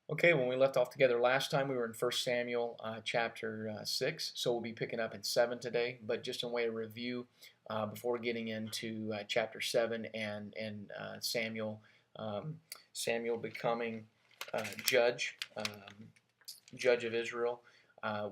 Okay, when we left off together last time, we were in 1 Samuel chapter 6, so we'll be picking up in 7 today. But just in way of review, before getting into chapter 7 and um, Samuel becoming judge, judge of Israel,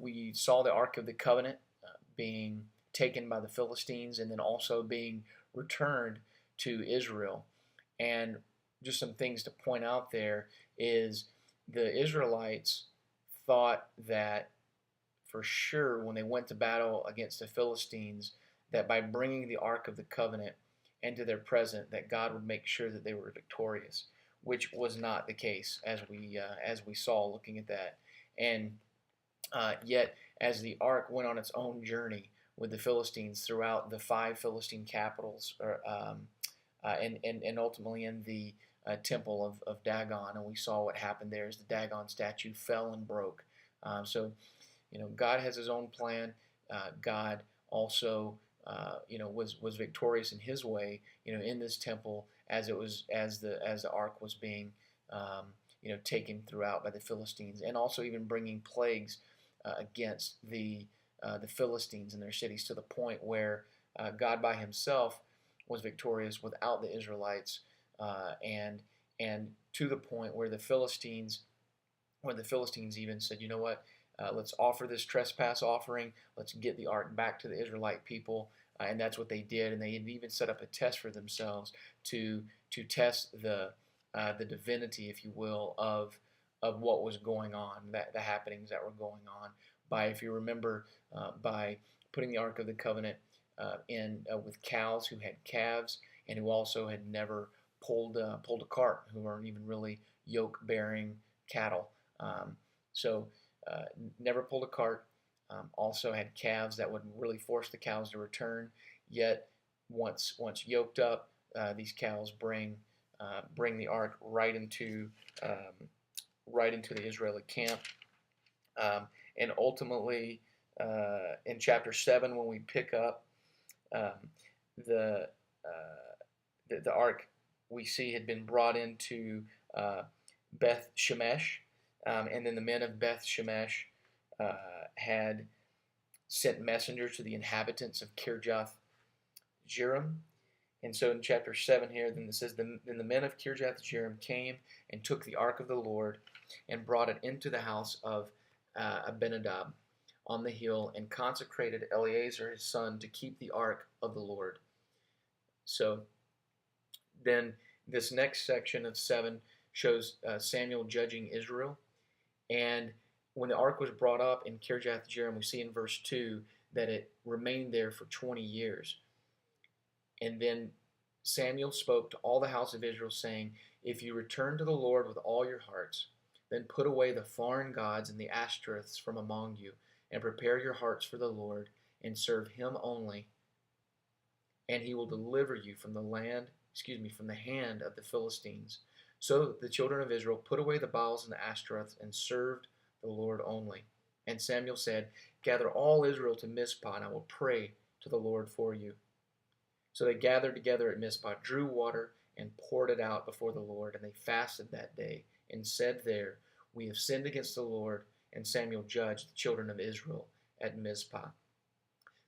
we saw the Ark of the Covenant being taken by the Philistines and then also being returned to Israel. And just some things to point out there is the Israelites thought that for sure when they went to battle against the Philistines, that by bringing the Ark of the Covenant into their present, that God would make sure that they were victorious, which was not the case as we saw looking at that. And yet, as the Ark went on its own journey with the Philistines throughout the five Philistine capitals, and ultimately in the temple of Dagon, and we saw what happened there as the Dagon statue fell and broke. So, God has His own plan. God also, was victorious in His way, in this temple as the ark was being, taken throughout by the Philistines, and also even bringing plagues against the Philistines and their cities to the point where God by Himself was victorious without the Israelites, and to the point where the Philistines even said, you know what, let's offer this trespass offering. Let's get the ark back to the Israelite people, and that's what they did. And they had even set up a test for themselves to test the divinity, if you will, of what was going on, the happenings that were going on. By, if you remember, by putting the Ark of the Covenant in with cows who had calves and who also had never pulled a cart, who weren't even really yoke bearing cattle. So never pulled a cart. Also had calves that would really force the cows to return. Yet once yoked up, these cows bring the ark right into the Israeli camp. And ultimately, in chapter 7, when we pick up, um, the, the ark we see had been brought into Beth Shemesh, and then the men of Beth Shemesh had sent messengers to the inhabitants of Kirjath Jearim. And so in chapter 7 here, then it says, Then the men of Kirjath Jearim came and took the ark of the Lord and brought it into the house of Abinadab on the hill, and consecrated Eleazar his son to keep the ark of the Lord. So then this next section of 7 shows Samuel judging Israel. And when the ark was brought up in Kirjath Jearim, we see in verse 2 that it remained there for 20 years. And then Samuel spoke to all the house of Israel, saying, If you return to the Lord with all your hearts, then put away the foreign gods and the Ashtoreths from among you, and prepare your hearts for the Lord, and serve Him only. And He will deliver you from the hand of the Philistines. So the children of Israel put away the Baals and the Ashtoreths, and served the Lord only. And Samuel said, Gather all Israel to Mizpah, and I will pray to the Lord for you. So they gathered together at Mizpah, drew water, and poured it out before the Lord. And they fasted that day, and said there, We have sinned against the Lord. And Samuel judged the children of Israel at Mizpah.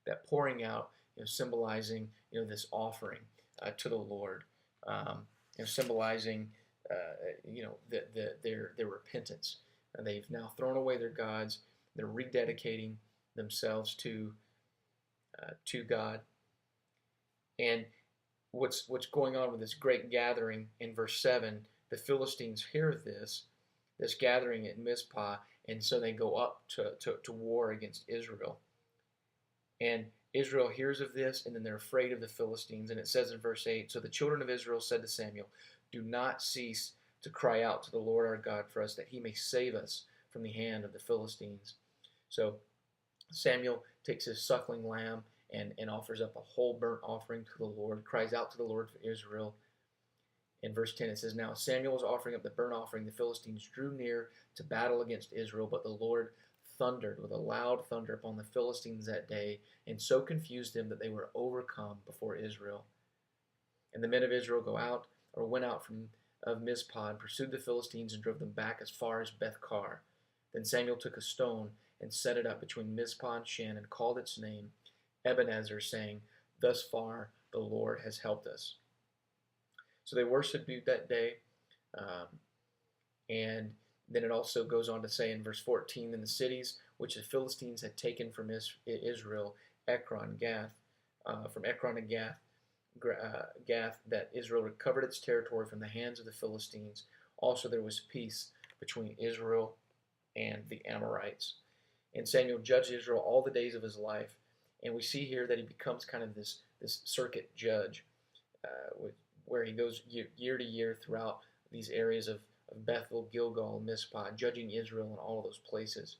That pouring out, symbolizing, this offering to the Lord, symbolizing, their repentance. They've now thrown away their gods. They're rededicating themselves to God. And what's going on with this great gathering in verse 7, the Philistines hear this gathering at Mizpah, and so they go up to war against Israel. And Israel hears of this, and then they're afraid of the Philistines. And it says in verse 8, So the children of Israel said to Samuel, Do not cease to cry out to the Lord our God for us, that He may save us from the hand of the Philistines. So Samuel takes his suckling lamb and offers up a whole burnt offering to the Lord, cries out to the Lord for Israel. In verse 10 it says, Now Samuel was offering up the burnt offering. The Philistines drew near to battle against Israel, but the Lord thundered with a loud thunder upon the Philistines that day, and so confused them that they were overcome before Israel. And the men of Israel went out from of Mizpah and pursued the Philistines and drove them back as far as Beth-kar. Then Samuel took a stone and set it up between Mizpah and Shen and called its name Ebenezer, saying, "Thus far the Lord has helped us." So they worshiped that day. Um, and then it also goes on to say in verse 14, in the cities which the Philistines had taken from Israel, Ekron, Gath, from Ekron and Gath, that Israel recovered its territory from the hands of the Philistines. Also there was peace between Israel and the Amorites. And Samuel judged Israel all the days of his life. And we see here that he becomes kind of this circuit judge, where he goes year to year throughout these areas of Bethel, Gilgal, Mizpah, judging Israel in all of those places.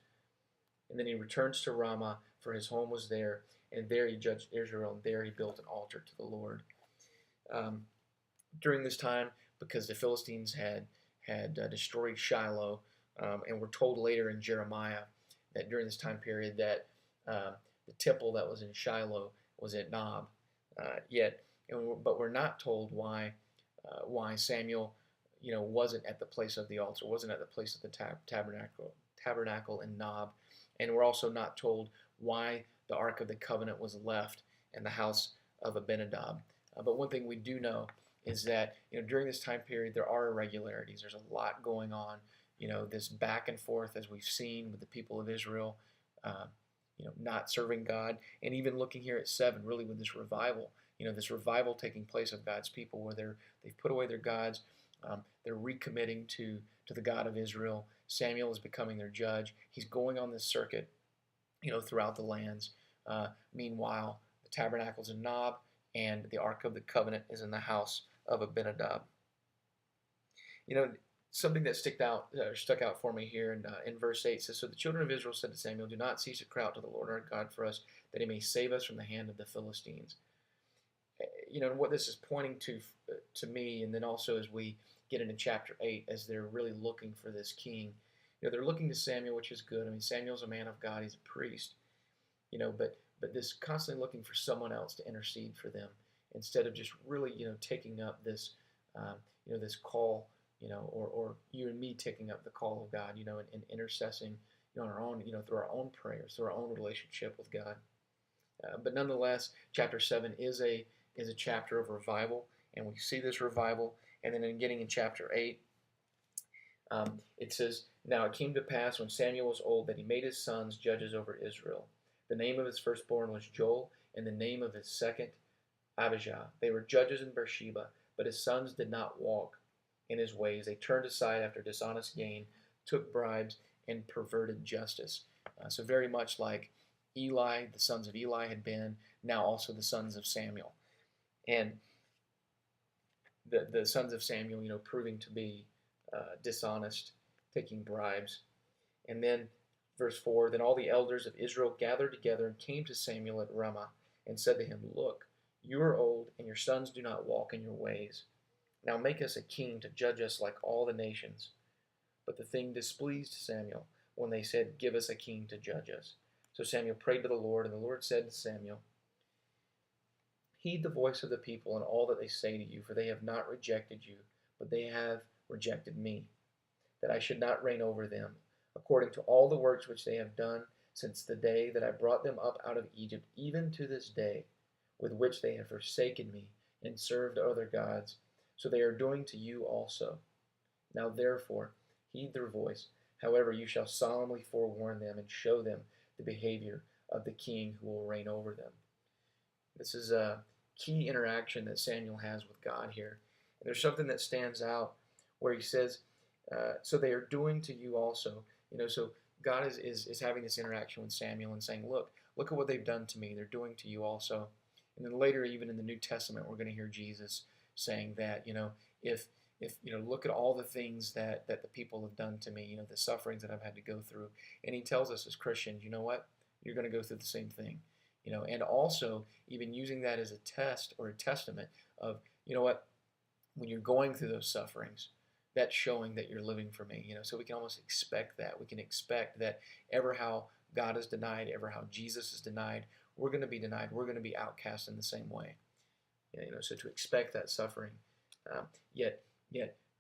And then he returns to Ramah, for his home was there, and there he judged Israel, and there he built an altar to the Lord. During this time, because the Philistines had destroyed Shiloh, and we're told later in Jeremiah that during this time period that the temple that was in Shiloh was at Nob. But we're not told why Samuel, wasn't at the place of the altar, wasn't at the place of the tabernacle in Nob, and we're also not told why the Ark of the Covenant was left in the house of Abinadab. But one thing we do know is that during this time period there are irregularities. There's a lot going on. This back and forth, as we've seen with the people of Israel, not serving God, and even looking here at 7, really with this revival. This revival taking place of God's people, where they've put away their gods. They're recommitting to the God of Israel. Samuel is becoming their judge. He's going on this circuit, throughout the lands. Meanwhile, the tabernacle's in Nob, and the Ark of the Covenant is in the house of Abinadab. Something that stuck out for me here in verse 8 says, "So the children of Israel said to Samuel, 'Do not cease to cry out to the Lord our God for us, that he may save us from the hand of the Philistines.'" And what this is pointing to me, and then also as we get into chapter 8, as they're really looking for this king, they're looking to Samuel, which is good. I mean, Samuel's a man of God; he's a priest, but this constantly looking for someone else to intercede for them, instead of just really, taking up this, this call, or you and me taking up the call of God, and intercessing, on our own, through our own prayers, through our own relationship with God. But nonetheless, chapter 7 is a chapter of revival, and we see this revival. And then in chapter 8, it says, "Now it came to pass when Samuel was old that he made his sons judges over Israel. The name of his firstborn was Joel, and the name of his second Abijah. They were judges in Beersheba, but his sons did not walk in his ways. They turned aside after dishonest gain, took bribes, and perverted justice." So very much like Eli, the sons of Eli had been, now also the sons of Samuel. And the sons of Samuel, proving to be dishonest, taking bribes. And then verse 4, "Then all the elders of Israel gathered together and came to Samuel at Ramah and said to him, 'Look, you are old, and your sons do not walk in your ways. Now make us a king to judge us like all the nations.' But the thing displeased Samuel when they said, 'Give us a king to judge us.' So Samuel prayed to the Lord, and the Lord said to Samuel, 'Heed the voice of the people and all that they say to you, for they have not rejected you, but they have rejected me, that I should not reign over them, according to all the works which they have done since the day that I brought them up out of Egypt, even to this day, with which they have forsaken me and served other gods. So they are doing to you also. Now therefore, heed their voice. However, you shall solemnly forewarn them and show them the behavior of the king who will reign over them.'" This is a key interaction that Samuel has with God here. And there's something that stands out where he says, "So they are doing to you also." So God is having this interaction with Samuel and saying, look at what they've done to me. They're doing to you also. And then later, even in the New Testament, we're going to hear Jesus saying that, if look at all the things that the people have done to me, the sufferings that I've had to go through. And he tells us as Christians, you know what? You're going to go through the same thing. And also even using that as a test or a testament of, what, when you're going through those sufferings, that's showing that you're living for me. So we can almost expect that. We can expect that ever how God is denied, ever how Jesus is denied, we're going to be denied. We're going to be outcast in the same way. So to expect that suffering. Yet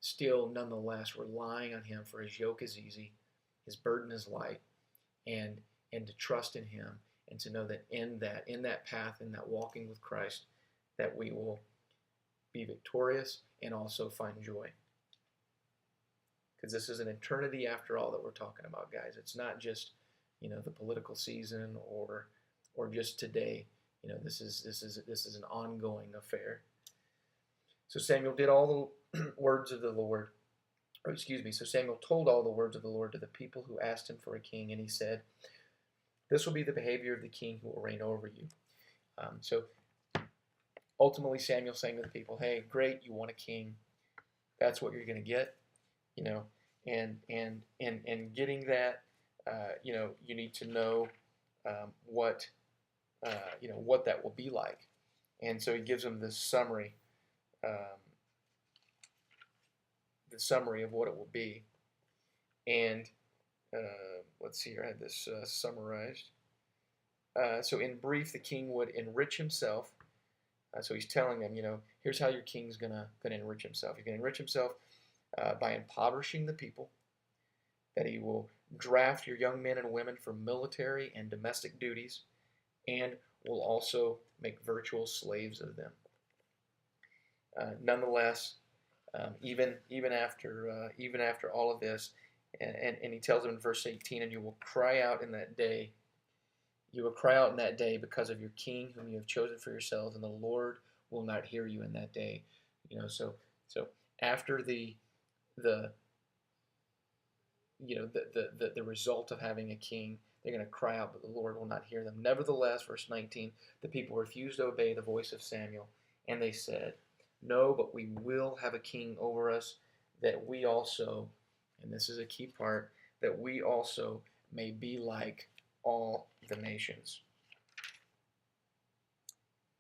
still nonetheless relying on him, for his yoke is easy, his burden is light, and to trust in him, and to know that in that path, in that walking with Christ, that we will be victorious and also find joy. Because this is an eternity after all that we're talking about, guys. It's not just, the political season or just today. This is an ongoing affair. So Samuel did all the words of the Lord. So Samuel told all the words of the Lord to the people who asked him for a king, and he said, "This will be the behavior of the king who will reign over you." So ultimately, Samuel saying to the people, "Hey, great, you want a king. That's what you're going to get, and getting that, you need to know what that will be like." And so he gives them this summary. The summary of what it will be. And let's see here, I had this summarized. So in brief, the king would enrich himself. So he's telling them, here's how your king's gonna enrich himself. He's gonna enrich himself by impoverishing the people. That he will draft your young men and women for military and domestic duties, and will also make virtual slaves of them. Nonetheless, even after all of this, and he tells them in verse 18, "And you will cry out in that day. You will cry out in that day because of your king, whom you have chosen for yourselves, and the Lord will not hear you in that day." So after the result of having a king, they're going to cry out, but the Lord will not hear them. Nevertheless, verse 19, the people refused to obey the voice of Samuel, and they said, "No, but we will have a king over us, that we also," and this is a key part, "that we also may be like all the nations."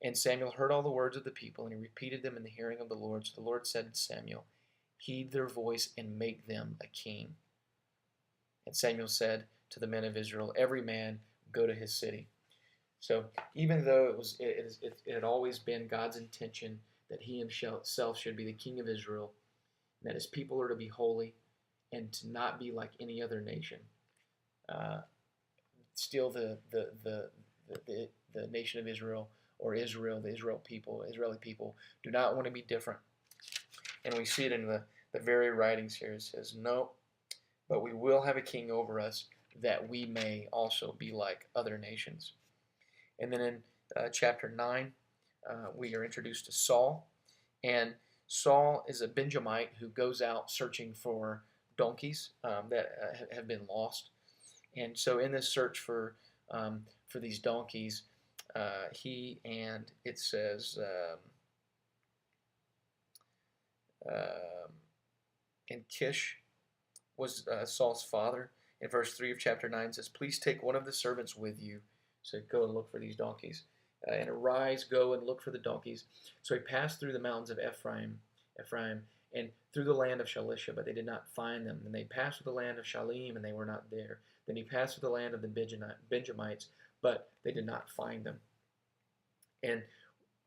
And Samuel heard all the words of the people, and he repeated them in the hearing of the Lord. So the Lord said to Samuel, "Heed their voice and make them a king." And Samuel said to the men of Israel, "Every man go to his city." So even though it had always been God's intention that he himself should be the king of Israel, and that his people are to be holy and to not be like any other nation, still the nation of Israel, or Israel, the Israeli people, do not want to be different. And we see it in the very writings here. It says, "No, but we will have a king over us, that we may also be like other nations." And then in chapter 9, we are introduced to Saul. And Saul is a Benjamite who goes out searching for donkeys that have been lost. And so in this search for these donkeys, it says, and Kish was Saul's father. In verse 3 of chapter 9 it says, "Please take one of the servants with you." So go and look for these donkeys. And arise, go and look for the donkeys. So he passed through the mountains of Ephraim, and through the land of Shalisha, but they did not find them. And they passed through the land of Shalim, and they were not there. Then he passed through the land of the Benjamites, but they did not find them. And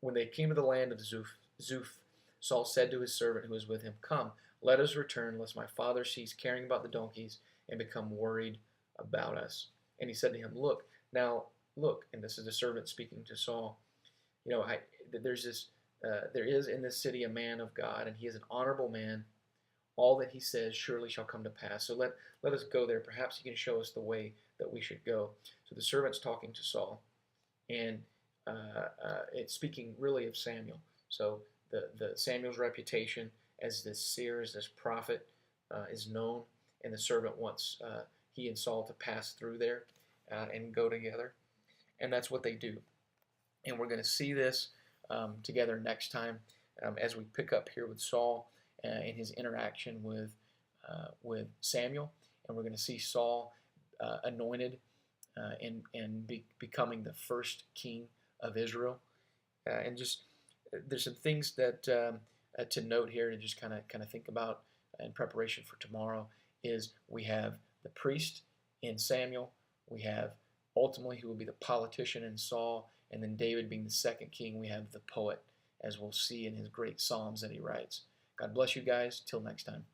when they came to the land of Zuph, Saul said to his servant who was with him, "Come, let us return, lest my father cease caring about the donkeys and become worried about us." And he said to him, "Look, and this is the servant speaking to Saul. There is in this city a man of God, and he is an honorable man. All that he says surely shall come to pass. So let us go there. Perhaps he can show us the way that we should go." So the servant's talking to Saul, and it's speaking really of Samuel. So the Samuel's reputation as this seer, as this prophet, is known, and the servant wants he and Saul to pass through there and go together, and that's what they do. And we're going to see this together next time as we pick up here with Saul in his interaction with Samuel, and we're going to see Saul anointed and becoming the first king of Israel. And just there's some things that to note here to just kind of think about in preparation for tomorrow. Is we have the priest in Samuel, we have ultimately who will be the politician in Saul, and then David being the second king. We have the poet, as we'll see in his great psalms that he writes. God bless you guys. Till next time.